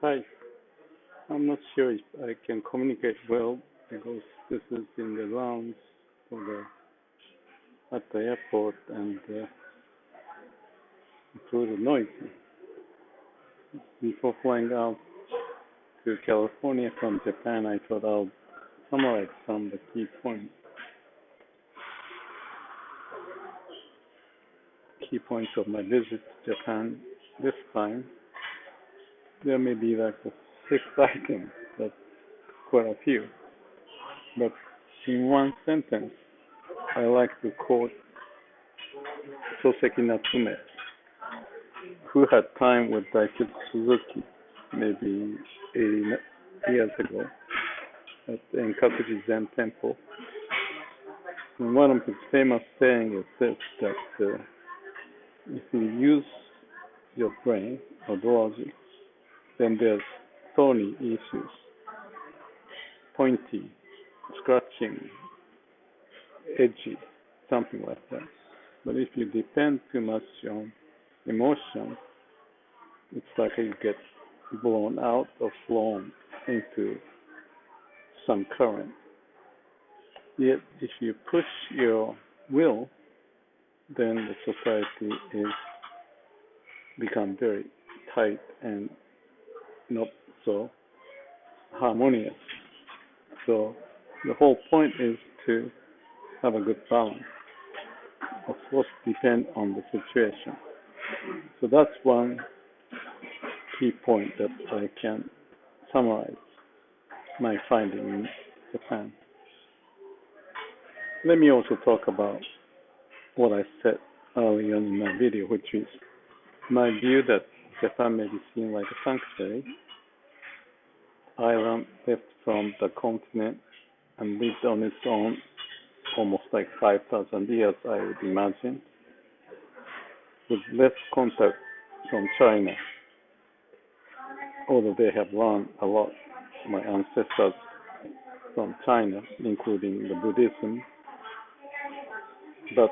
Hi, I'm not sure if I can communicate well because this is in the lounge for at the airport and through the noise. Before flying out to California from Japan, I thought I'll summarize some of the key points of my visit to Japan this time. There may be like a six items, that's quite a few. But in one sentence, I like to quote Soseki Natsume, who had time with Daisuke Suzuki maybe 80 years ago at the Enkakuji Zen Temple. And one of his famous sayings is this, that if you use your brain or logic, then there's thorny issues, pointy, scratching, edgy, something like that. But if you depend too much on emotion, it's like you get blown out or flown into some current. Yet if you push your will, then the society is become very tight and not so harmonious. So the whole point is to have a good balance. Of course, depend on the situation. So that's one key point that I can summarize my finding in Japan. Let me also talk about what I said earlier in my video, which is my view that Japan may be seen like a sanctuary island left from the continent and lived on its own almost like 5,000 years, I would imagine, with less contact from China, although they have learned a lot, my ancestors from China, including the Buddhism, but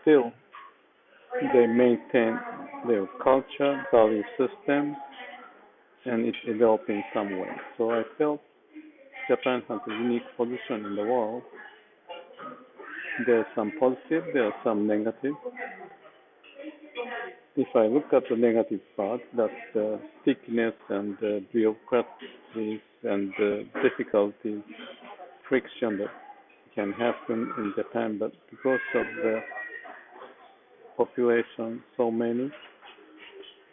still they maintain their culture, value system, and it's developed in some way. So I felt Japan has a unique position in the world. There's some positive, there's some negative. If I look at the negative part, that's the stickiness and the bureaucracies and the difficulties, friction that can happen in Japan, but because of the population, so many,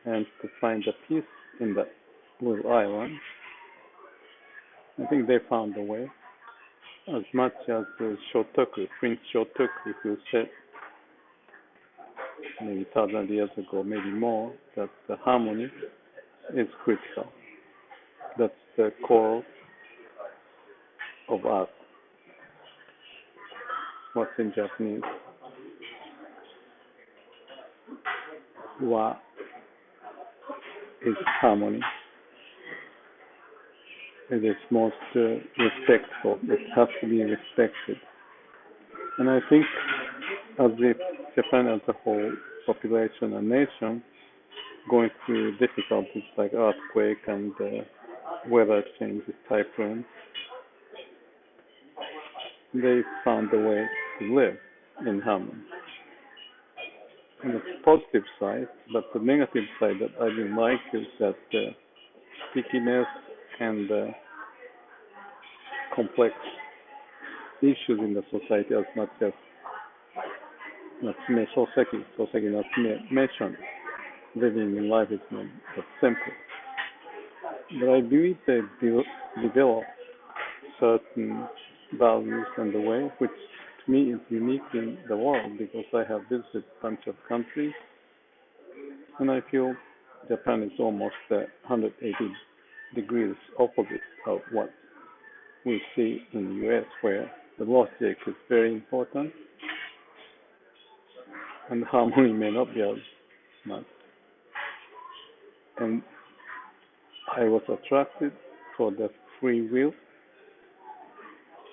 and to find the peace in that little island, I think they found a way. As much as Prince Shotoku, who said maybe 1,000 years ago, maybe more, that the harmony is critical. That's the core of art. What's in Japanese? Wa is harmony. It is most respectful. It has to be respected. And I think as if Japan as a whole, population and nation, going through difficulties like earthquake and weather changes, typhoons, they found a way to live in harmony. And the positive side, but the negative side that I didn't like is that stickiness and complex issues in the society, as much as Soseki Natsume mentioned, living in life is not that simple. But I believe they develop certain values and the way, which to me is unique in the world because I have visited a bunch of countries, and I feel Japan is almost 180 degrees opposite of what we see in the US, where the logic is very important and harmony may not be as much. And I was attracted for the free will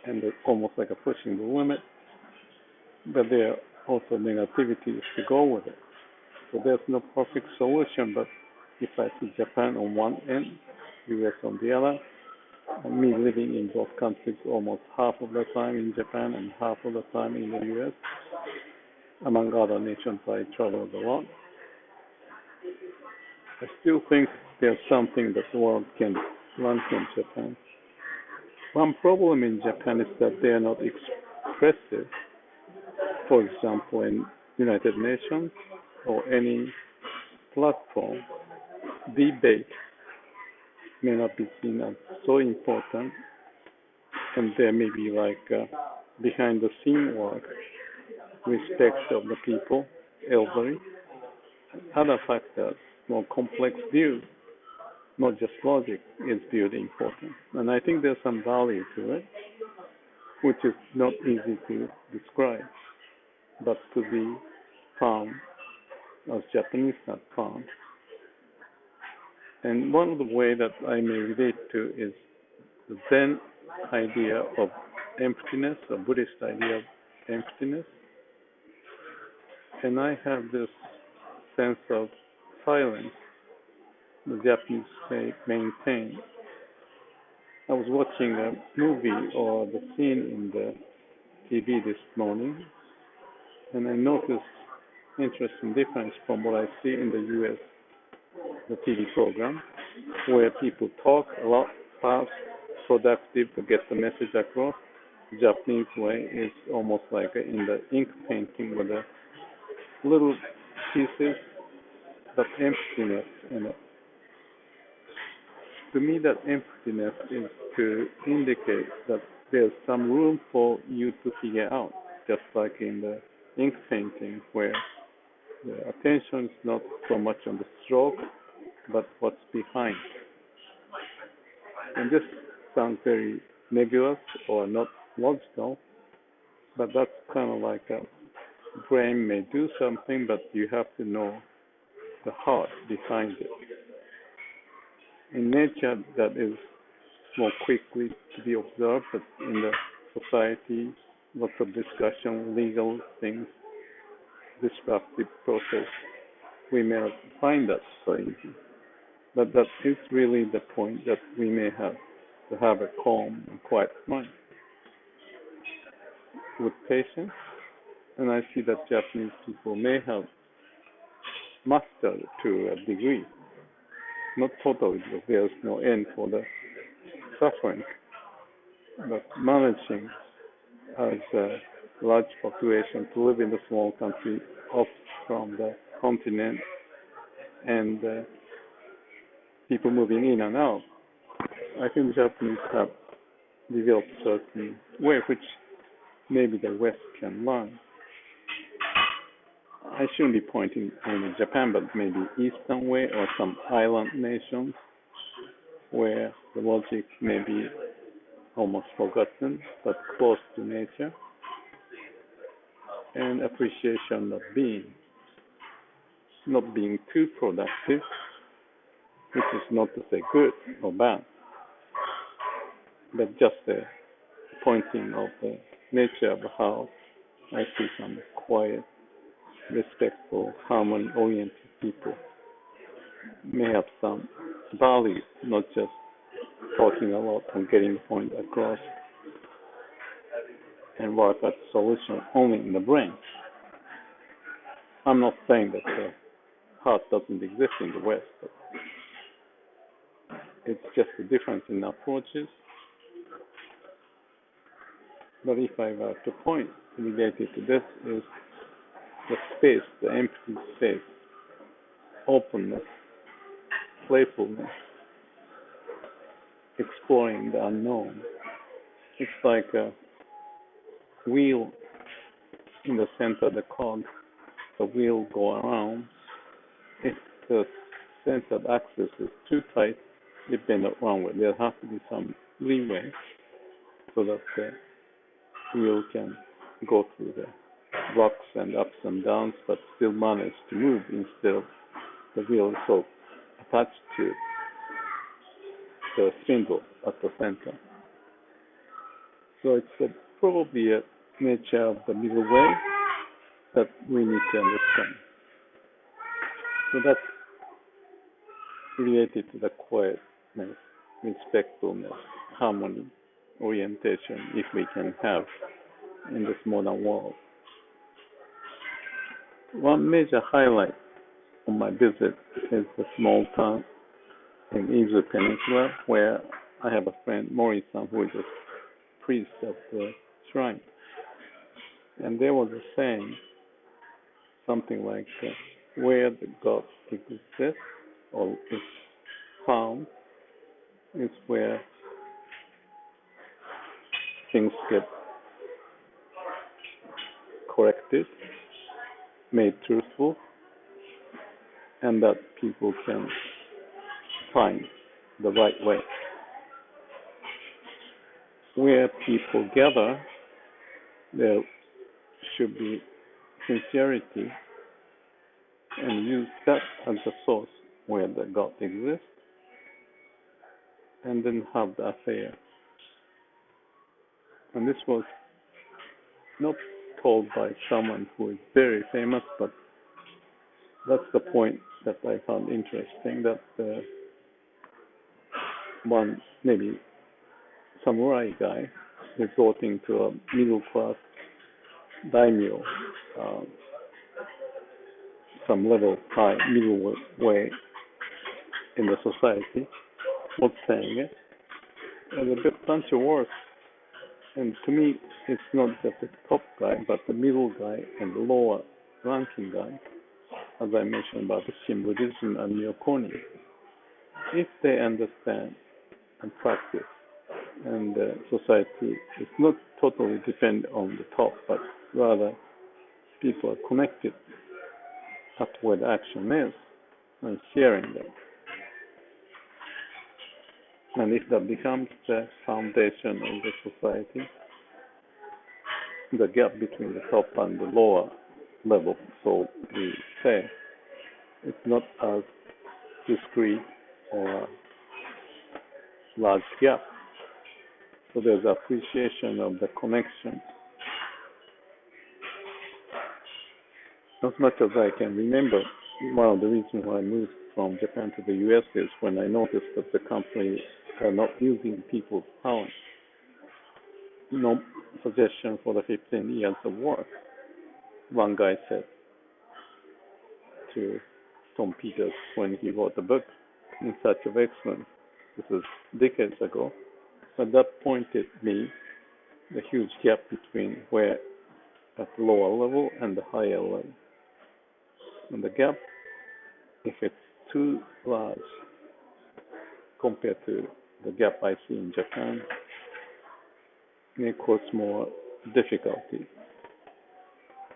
and almost like a pushing the limit, but there are also negativities to go with it. So there's no perfect solution, but if I see Japan on one end, US on the other. Me living in both countries almost half of the time in Japan and half of the time in the US. Among other nations, I traveled a lot. I still think there's something that the world can learn from Japan. One problem in Japan is that they are not expressive. For example, in United Nations or any platform, debate may not be seen as so important, and there may be behind the scene work, respect of the people, elderly, other factors, more complex views, not just logic, is viewed important. And I think there's some value to it, which is not easy to describe, but to be found as Japanese have found. And one of the ways that I may relate to is the Zen idea of emptiness, a Buddhist idea of emptiness. And I have this sense of silence the Japanese say maintain. I was watching a movie or the scene in the TV this morning, and I noticed interesting difference from what I see in the US, the TV program, where people talk a lot, fast, productive to get the message across. The Japanese way is almost like in the ink painting with the little pieces, but emptiness in it. To me, that emptiness is to indicate that there's some room for you to figure out, just like in the ink painting, where the attention is not so much on the stroke, but what's behind. And this sounds very nebulous or not logical, but that's kind of like a brain may do something, but you have to know the heart behind it. In nature, that is more quickly to be observed, but in the society, lots of discussion, legal things, disruptive process, we may not find that so easy. But that is really the point, that we may have to have a calm and quiet mind with patience. And I see that Japanese people may have mastered to a degree, not totally, because there's no end for the suffering, but managing as a large population to live in the small country off from the continent, and people moving in and out. I think the Japanese have developed certain way which maybe the West can learn. I shouldn't be pointing only Japan, but maybe Eastern way or some island nations where the logic may be almost forgotten, but close to nature, and appreciation of being, not being too productive, which is not to say good or bad, but just the pointing of the nature of how I see some quiet, respectful, harmony-oriented people may have some value, not just talking a lot and getting the point across and work at the solution only in the brain. I'm not saying that the heart doesn't exist in the West, but it's just a difference in approaches. But if I were to point related to this is the space, the empty space, openness, playfulness, exploring the unknown. It's like a wheel in the center of the cog. The wheel go around. If the center axis is too tight, it may not run well. There has to be some leeway so that the wheel can go through the rocks and ups and downs, but still manage to move instead of the wheel so attached to the spindle at the center. So it's probably a nature of the middle way that we need to understand. So that's related to the quietness. respectfulness, harmony, orientation if we can have in this modern world. One major highlight of my visit is the small town in Izu Peninsula where I have a friend, Mori-san, who is a priest at the shrine. And there was a saying, something like, where the God exists or is found is where things get corrected, made truthful, and that people can find the right way. Where people gather, there should be sincerity and use that as the source where the God exists, and then have the affair. And this was not told by someone who is very famous, but that's the point that I found interesting, that one maybe samurai guy reporting to a middle-class daimyo, some level high, middle way in the society, was saying it. And a bit bunch of words. And to me, it's not just the top guy, but the middle guy and the lower ranking guy, as I mentioned about the Shin Buddhism and Myokoni. If they understand and practice, and society is not totally dependent on the top, but rather people are connected at where the action is and sharing that. And if that becomes the foundation of the society, the gap between the top and the lower level, so we say, it's not as discrete or large gap. So there's appreciation of the connection. As much as I can remember, one of the reasons why I moved from Japan to the US is when I noticed that the company are not using people's talent. No suggestion for the 15 years of work. One guy said to Tom Peters when he wrote the book, In Search of Excellence. This is decades ago. But that pointed me the huge gap between where at the lower level and the higher level. And the gap, if it's too large compared to the gap I see in Japan, may cause more difficulty.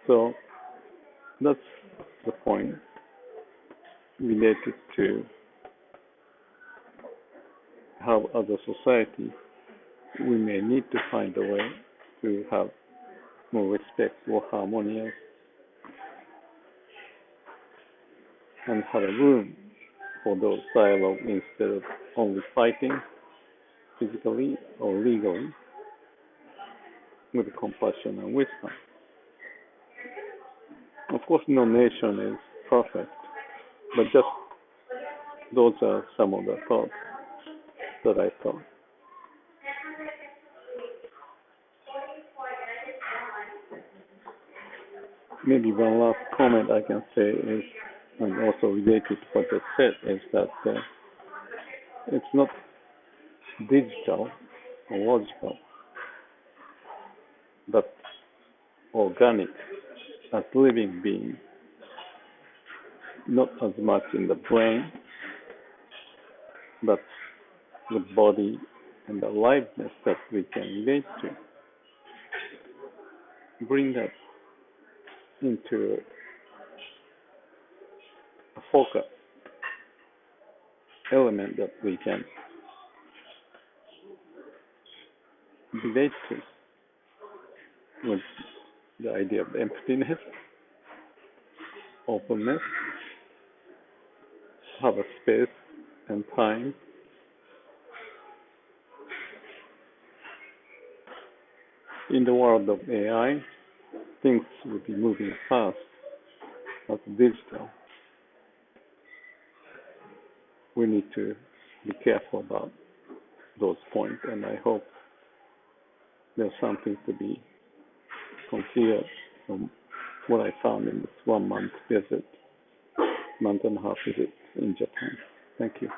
So that's the point related to how as a society we may need to find a way to have more respectful, harmonious, and have a room for those dialogue instead of only fighting physically or legally with compassion and wisdom. Of course, no nation is perfect, but just those are some of the thoughts that I thought. Maybe one last comment I can say is, and also related to what I said, is that it's not digital or logical, but organic as living being, not as much in the brain, but the body and the aliveness that we can relate to. Bring that into a focus element that we can relate to with the idea of emptiness, openness, have a space and time. In the world of AI, things will be moving fast, as digital. We need to be careful about those points, and I hope there's something to be considered from what I found in this 1 month visit, month and a half visit in Japan. Thank you.